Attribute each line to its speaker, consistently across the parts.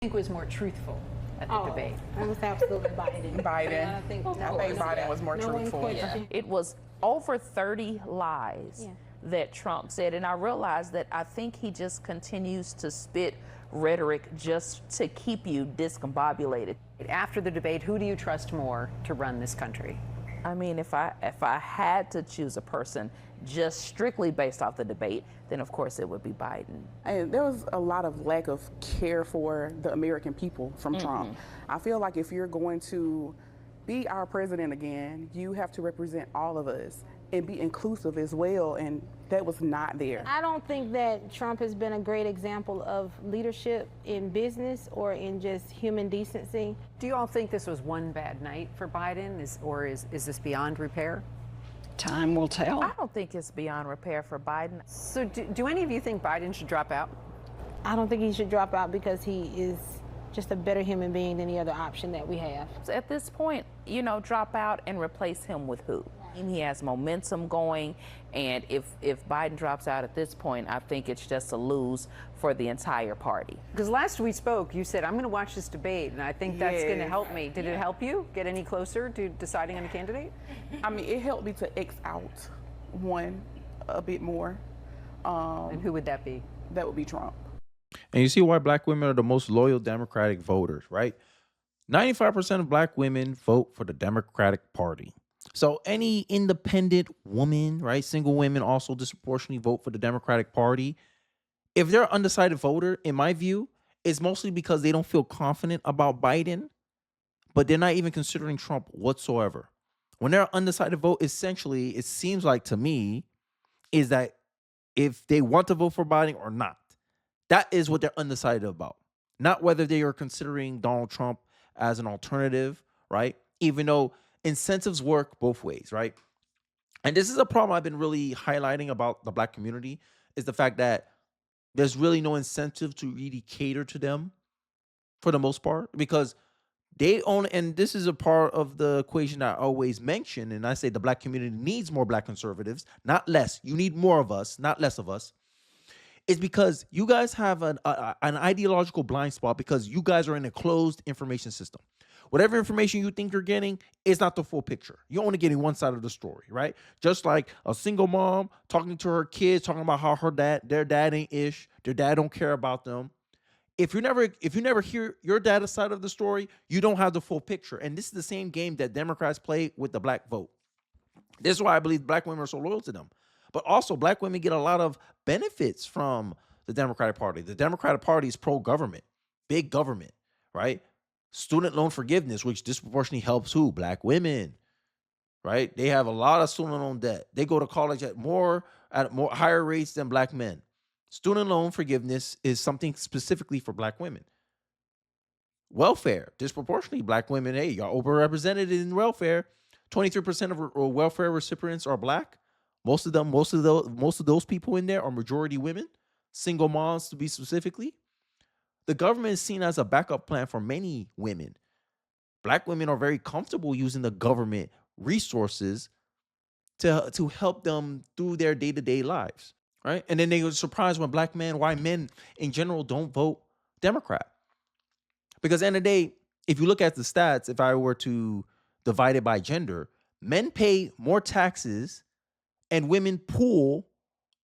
Speaker 1: think was more truthful at the debate?
Speaker 2: I was absolutely Biden.
Speaker 3: Biden.
Speaker 1: I think
Speaker 3: Biden was more truthful.
Speaker 4: It was over 30 lies that Trump said. And I realized that I think he just continues to spit rhetoric just to keep you discombobulated.
Speaker 1: After the debate, who do you trust more to run this country?
Speaker 4: I mean, if I had to choose a person just strictly based off the debate, then of course it would be Biden.
Speaker 3: And there was a lot of lack of care for the American people from Trump. I feel like if you're going to be our president again, you have to represent all of us and be inclusive as well, and that was not there.
Speaker 2: I don't think that Trump has been a great example of leadership in business or in just human decency.
Speaker 1: Do you all think this was one bad night for Biden, or is this beyond repair?
Speaker 5: Time will tell.
Speaker 4: I don't think it's beyond repair for Biden.
Speaker 1: So do any of you think Biden should drop out?
Speaker 2: I don't think he should drop out because he is just a better human being than any other option that we have.
Speaker 4: So at this point, you know, drop out and replace him with who? He has momentum going, and if Biden drops out at this point, I think it's just a lose for the entire party.
Speaker 1: Because last we spoke, you said, I'm going to watch this debate, and I think that's going to help me. Did it help you get any closer to deciding on a candidate?
Speaker 3: I mean, it helped me to X out one a bit more.
Speaker 1: And who would that be?
Speaker 3: That would be Trump.
Speaker 6: And you see why black women are the most loyal Democratic voters, right? 95% of black women vote for the Democratic Party. So any independent woman, right, single women also disproportionately vote for the Democratic Party. If they're an undecided voter, in my view, it's mostly because they don't feel confident about Biden, but they're not even considering Trump whatsoever. When they're an undecided vote, essentially, it seems like to me, is that if they want to vote for Biden or not. That is what they're undecided about. Not whether they are considering Donald Trump as an alternative, right? Even though incentives work both ways, right? And this is a problem I've been really highlighting about the black community, is the fact that there's really no incentive to really cater to them for the most part, because they own, and this is a part of the equation I always mention, and I say the black community needs more black conservatives, not less. You need more of us, not less of us. It's because you guys have an ideological blind spot because you guys are in a closed information system. Whatever information you think you're getting is not the full picture. You're only getting one side of the story, right? Just like a single mom talking to her kids, talking about how their dad ain't ish, their dad don't care about them. If you never hear your dad's side of the story, you don't have the full picture. And this is the same game that Democrats play with the black vote. This is why I believe black women are so loyal to them. But also, black women get a lot of benefits from the Democratic Party. The Democratic Party is pro-government, big government, right? Student loan forgiveness, which disproportionately helps who? Black women, right? They have a lot of student loan debt. They go to college at more higher rates than black men. Student loan forgiveness is something specifically for black women. Welfare, disproportionately black women. Hey, y'all overrepresented in welfare. 23% of welfare recipients are black. Most of those people in there are majority women, single moms to be specifically. The government is seen as a backup plan for many women. Black women are very comfortable using the government resources to help them through their day-to-day lives, right? And then they were surprised when why men in general don't vote Democrat. Because at the end of the day, if you look at the stats, if I were to divide it by gender, men pay more taxes and women pull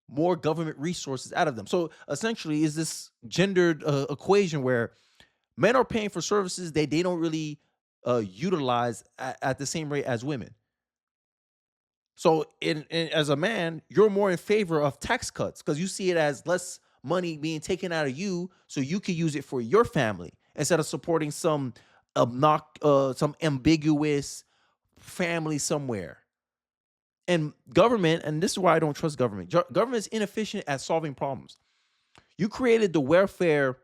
Speaker 6: more government resources out of them. So essentially is this gendered equation where men are paying for services that they don't really utilize at the same rate as women. So as a man, you're more in favor of tax cuts because you see it as less money being taken out of you so you can use it for your family instead of supporting some ambiguous family somewhere. And government, and this is why I don't trust government. Government is inefficient at solving problems. You created the welfare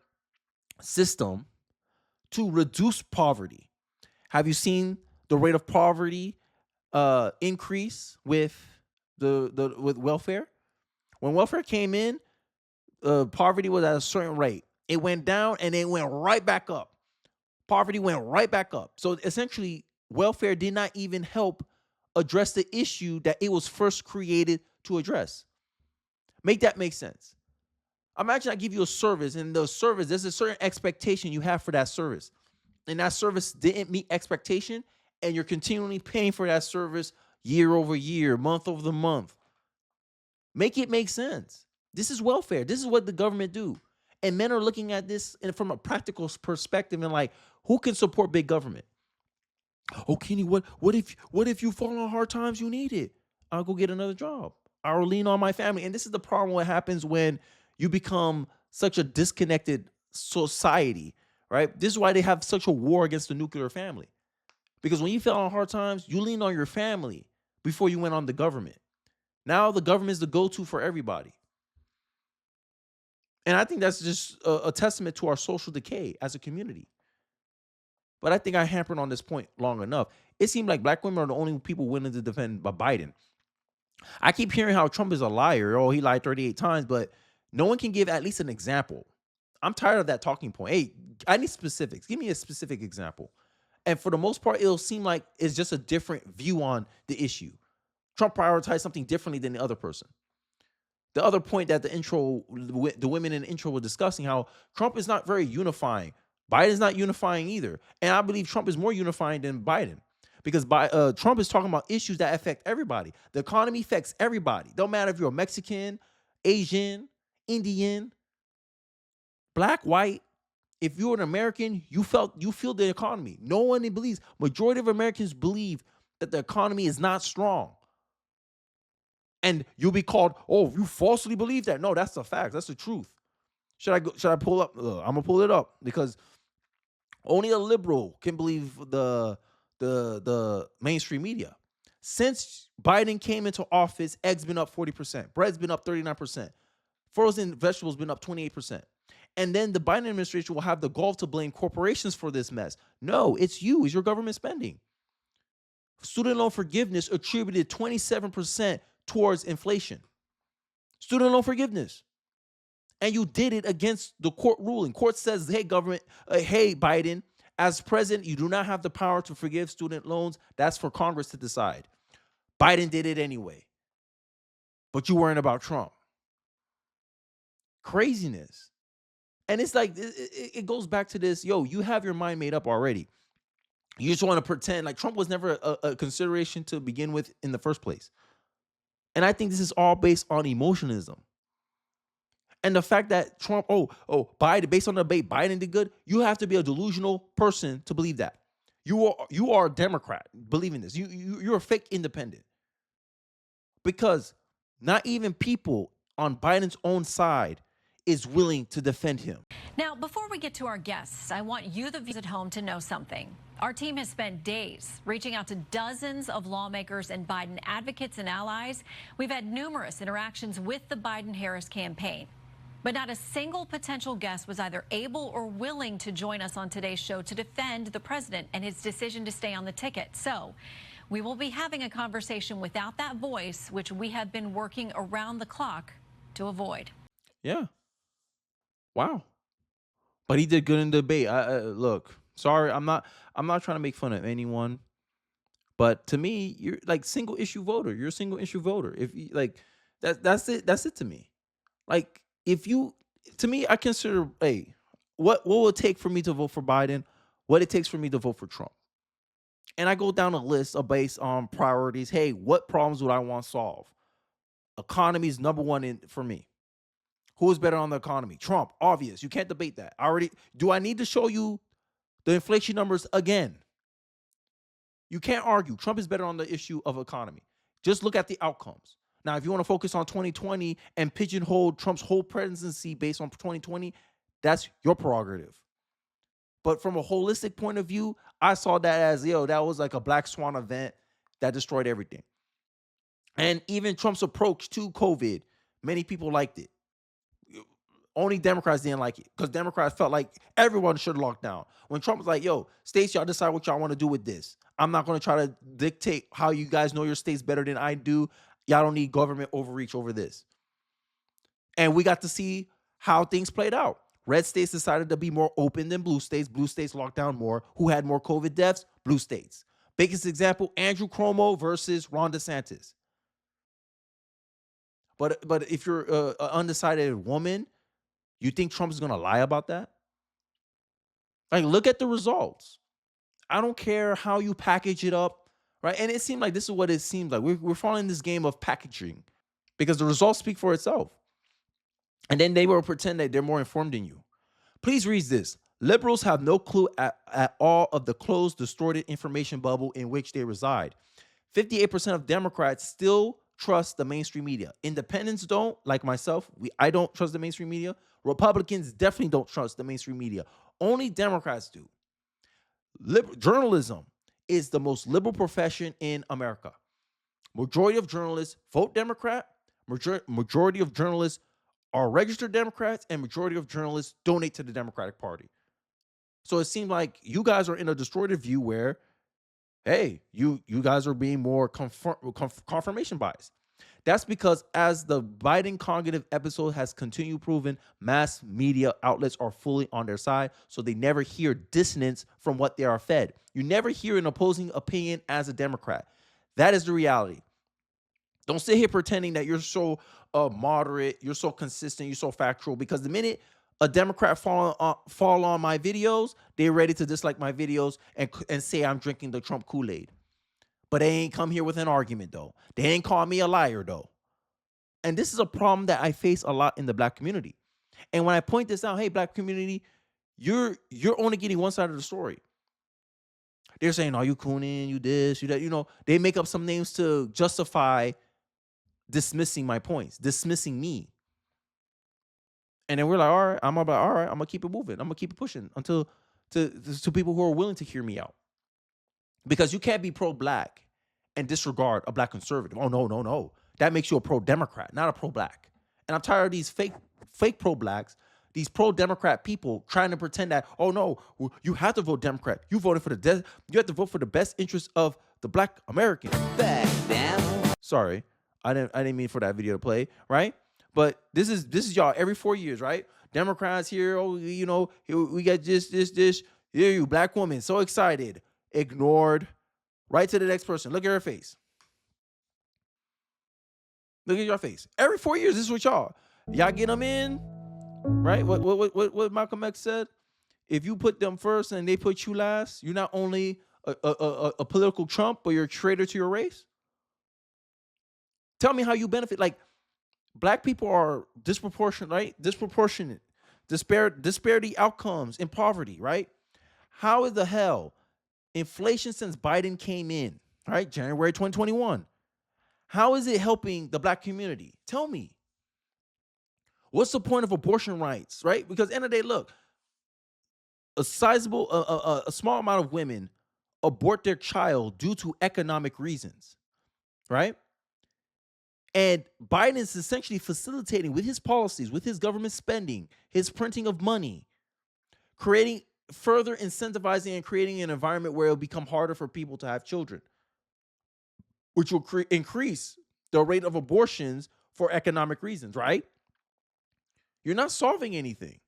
Speaker 6: system to reduce poverty. Have you seen the rate of poverty increase with with welfare? When welfare came in, poverty was at a certain rate. It went down and it went right back up. Poverty went right back up. So essentially, welfare did not even help address the issue that it was first created to address. Make that make sense. Imagine I give you a service, and the service, there's a certain expectation you have for that service. And that service didn't meet expectation, and you're continually paying for that service year over year, month over the month. Make it make sense. This is welfare. This is what the government do. And men are looking at this from a practical perspective and like, who can support big government? Oh, Kenny, what if you fall on hard times, you need it? I'll go get another job. I'll lean on my family. And this is the problem what happens when you become such a disconnected society, right? This is why they have such a war against the nuclear family. Because when you fell on hard times, you leaned on your family before you went on the government. Now the government is the go-to for everybody. And I think that's just a testament to our social decay as a community. But I think I hampered on this point long enough. It seemed like black women are the only people willing to defend Biden. I keep hearing how Trump is a liar. Oh, he lied 38 times, but no one can give at least an example. I'm tired of that talking point. Hey, I need specifics. Give me a specific example. And for the most part, it'll seem like it's just a different view on the issue. Trump prioritized something differently than the other person. The other point that the women in the intro were discussing, how Trump is not very unifying. Biden's not unifying either. And I believe Trump is more unifying than Biden, because Trump is talking about issues that affect everybody. The economy affects everybody. Don't matter if you're a Mexican, Asian, Indian, black, white. If you're an American, you feel the economy. No one believes. Majority of Americans believe that the economy is not strong. And you'll be called, oh, you falsely believe that. No, that's the fact. That's the truth. Should I pull up? I'm gonna pull it up because only a liberal can believe the mainstream media. Since Biden came into office, eggs been up 40%, bread's been up 39%, frozen vegetables been up 28%. And then the Biden administration will have the gall to blame corporations for this mess. No, it's you. It's your government spending. Student loan forgiveness attributed 27% towards inflation. Student loan forgiveness. And you did it against the court ruling. Court says, hey, government, hey, Biden, as president, you do not have the power to forgive student loans. That's for Congress to decide. Biden did it anyway. But you weren't about Trump. Craziness. And it's like, it goes back to this, yo, you have your mind made up already. You just want to pretend like Trump was never a consideration to begin with in the first place. And I think this is all based on emotionalism. And the fact that Trump, Biden, based on the debate, Biden did good, you have to be a delusional person to believe that. You are a Democrat believing this. You're a fake independent. Because not even people on Biden's own side is willing to defend him.
Speaker 7: Now, before we get to our guests, I want you, the viewers at home, to know something. Our team has spent days reaching out to dozens of lawmakers and Biden advocates and allies. We've had numerous interactions with the Biden-Harris campaign. But not a single potential guest was either able or willing to join us on today's show to defend the president and his decision to stay on the ticket. So we will be having a conversation without that voice, which we have been working around the clock to avoid.
Speaker 6: Yeah. Wow. But he did good in the debate. Look, sorry, I'm not trying to make fun of anyone. But to me, you're like single issue voter. You're a single issue voter. If you, like that's it to me. Like, to me, I consider, hey, what will it take for me to vote for Biden? What it takes for me to vote for Trump? And I go down a list based on priorities. Hey, what problems would I want solved? Economy is number one for me. Who is better on the economy? Trump, obvious. You can't debate that. Do I need to show you the inflation numbers again? You can't argue. Trump is better on the issue of economy. Just look at the outcomes. Now, if you want to focus on 2020 and pigeonhole Trump's whole presidency based on 2020, that's your prerogative. But from a holistic point of view, I saw that as, that was like a black swan event that destroyed everything. And even Trump's approach to COVID, many people liked it. Only Democrats didn't like it because Democrats felt like everyone should lock down. When Trump was like, states, y'all decide what y'all want to do with this. I'm not going to try to dictate how you guys know your states better than I do. Y'all don't need government overreach over this. And we got to see how things played out. Red states decided to be more open than blue states. Blue states locked down more. Who had more COVID deaths? Blue states. Biggest example, Andrew Cuomo versus Ron DeSantis. But if you're an undecided woman, You think Trump is going to lie about that? Like, look at the results. I don't care how you package it up, right? And it seemed like this is what it seems like. We're following this game of packaging because the results speak for itself. And then they will pretend that they're more informed than you. Please read this. Liberals have no clue at all of the closed, distorted information bubble in which they reside. 58% of Democrats still trust the mainstream media. Independents don't, like myself. I don't trust the mainstream media. Republicans definitely don't trust the mainstream media. Only Democrats do. Journalism is the most liberal profession in America. Majority of journalists vote Democrat. Majority of journalists are registered Democrats, and majority of journalists donate to the Democratic Party. So it seems like you guys are in a distorted view where, hey, you guys are being more confirmation biased. That's because as the Biden cognitive episode has continued proven, mass media outlets are fully on their side, so they never hear dissonance from what they are fed. You never hear an opposing opinion as a Democrat. That is the reality. Don't sit here pretending that you're so moderate, you're so consistent, you're so factual, because the minute a Democrat fall on my videos, they're ready to dislike my videos and say I'm drinking the Trump Kool-Aid. But they ain't come here with an argument, though. They ain't call me a liar, though. And this is a problem that I face a lot in the Black community. And when I point this out, hey, Black community, you're only getting one side of the story. They're saying, you cooning, you this, you that. You know, they make up some names to justify dismissing my points, dismissing me. And then we're like, all right, I'm gonna keep it moving. I'm gonna keep it pushing until to people who are willing to hear me out. Because you can't be pro-Black and disregard a Black conservative. Oh, no. That makes you a pro-Democrat, not a pro-Black. And I'm tired of these fake pro-Blacks, these pro-Democrat people trying to pretend that, oh, no, you have to vote Democrat. You voted for you have to vote for the best interest of the Black American. Back down. Sorry, I didn't mean for that video to play, right? But this is y'all every 4 years, right? Democrats here, we got this. Here you, Black woman, so excited. Ignored. Right to the next person. Look at her face. Look at your face. Every 4 years, this is what y'all get them in, right? What Malcolm X said. If you put them first and they put you last, you're not only a political Trump, but you're a traitor to your race. Tell me how you benefit. Like, Black people are disproportionate, right? Disparity outcomes in poverty, right? How in the hell inflation since Biden came in, right? January 2021. How is it helping the Black community? Tell me. What's the point of abortion rights, right? Because at the end of the day, look, a small amount of women abort their child due to economic reasons, right? And Biden is essentially facilitating with his policies, with his government spending, his printing of money, further incentivizing and creating an environment where it'll become harder for people to have children, which will increase the rate of abortions for economic reasons, right? You're not solving anything,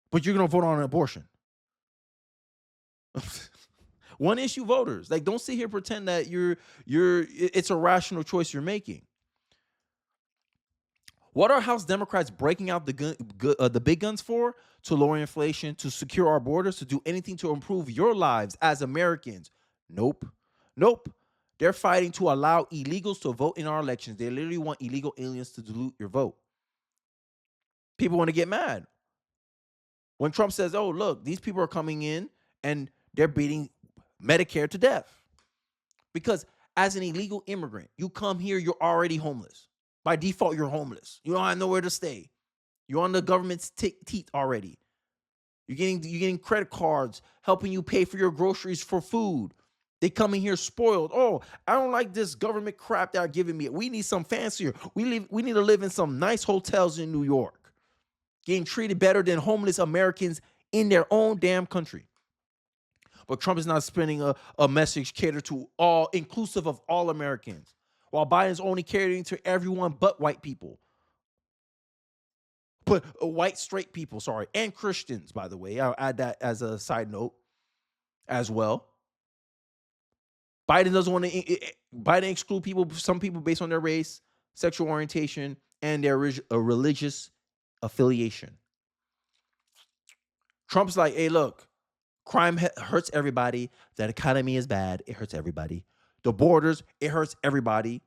Speaker 6: but you're going to vote on an abortion. One issue voters. Like, don't sit here and pretend that it's a rational choice you're making. What are House Democrats breaking out the big guns for? To lower inflation, to secure our borders, to do anything to improve your lives as Americans? Nope. They're fighting to allow illegals to vote in our elections. They literally want illegal aliens to dilute your vote. People want to get mad when Trump says, oh, look, these people are coming in and they're beating Medicare to death. Because as an illegal immigrant, you come here, you're already homeless. By default, you're homeless. You don't have nowhere to stay. You're on the government's teeth already. You're getting credit cards helping you pay for your groceries for food. They come in here spoiled. Oh, I don't like this government crap they're giving me. We need some fancier. We need to live in some nice hotels in New York. Getting treated better than homeless Americans in their own damn country. But Trump is not spending a message catered to all, inclusive of all Americans. While Biden's only catering to everyone but white people. But white straight people, and Christians, by the way. I'll add that as a side note as well. Biden exclude some people based on their race, sexual orientation, and their religious affiliation. Trump's like, hey, look, crime hurts everybody. The economy is bad. It hurts everybody. The borders, it hurts everybody.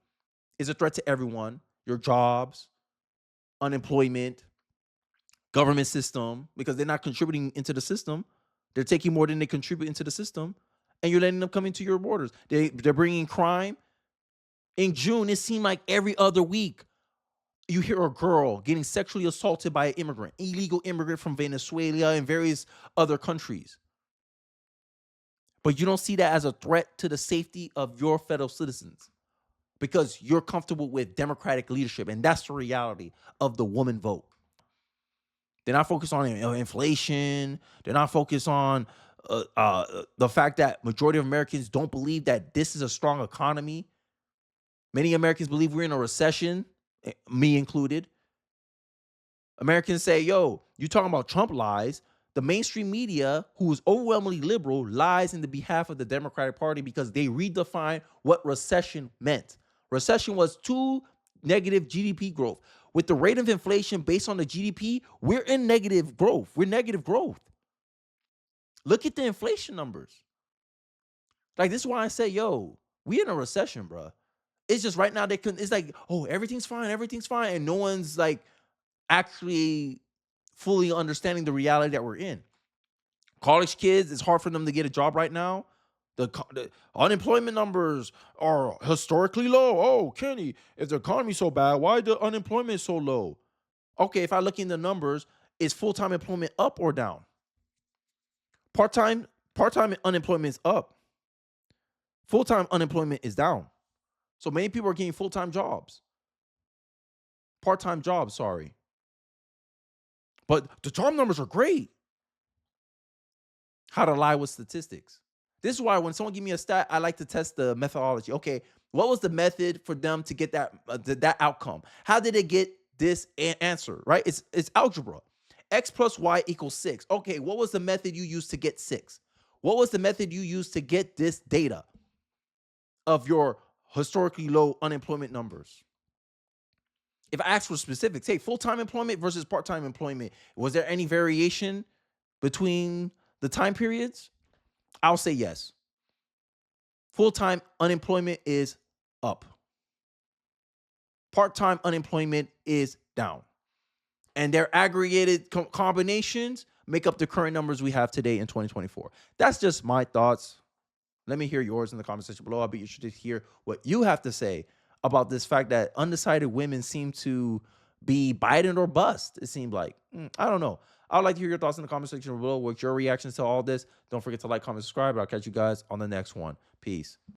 Speaker 6: It's a threat to everyone. Your jobs, unemployment, government system, because they're not contributing into the system. They're taking more than they contribute into the system, and you're letting them come into your borders. They're bringing crime. In June, it seemed like every other week, you hear a girl getting sexually assaulted by an immigrant, illegal immigrant from Venezuela and various other countries. But you don't see that as a threat to the safety of your fellow citizens because you're comfortable with Democratic leadership, and that's the reality of the woman vote. They're not focused on inflation. They're not focused on the fact that majority of Americans don't believe that this is a strong economy. Many Americans believe we're in a recession, me included. Americans say, yo, you talking about Trump lies. The mainstream media, who is overwhelmingly liberal, lies in the behalf of the Democratic Party because they redefined what recession meant. Recession was negative GDP growth. With the rate of inflation based on the GDP, we're in negative growth. We're negative growth. Look at the inflation numbers. Like, this is why I say, yo, we in a recession, bro. It's just right now it's like, oh, everything's fine, and no one's like actually fully understanding the reality that we're in. College kids, it's hard for them to get a job right now. The unemployment numbers are historically low. Oh, Kenny, if the economy's so bad, why the unemployment so low? Okay, if I look in the numbers, is full-time employment up or down? Part-time unemployment is up. Full-time unemployment is down. So many people are getting full-time jobs. Part-time jobs, sorry. But the job numbers are great. How to lie with statistics. This is why when someone give me a stat, I like to test the methodology. Okay, what was the method for them to get that outcome? How did they get this answer, right? It's algebra. X plus Y equals 6. Okay, what was the method you used to get 6? What was the method you used to get this data of your historically low unemployment numbers? If I ask for specifics, say full-time employment versus part-time employment, was there any variation between the time periods? I'll say yes. Full-time unemployment is up. Part-time unemployment is down. And their aggregated combinations make up the current numbers we have today in 2024. That's just my thoughts. Let me hear yours in the comment section below. I'll be interested to hear what you have to say about this fact that undecided women seem to be Biden or bust, it seemed like. I don't know. I would like to hear your thoughts in the comment section below. What's your reactions to all this? Don't forget to like, comment, subscribe. I'll catch you guys on the next one. Peace.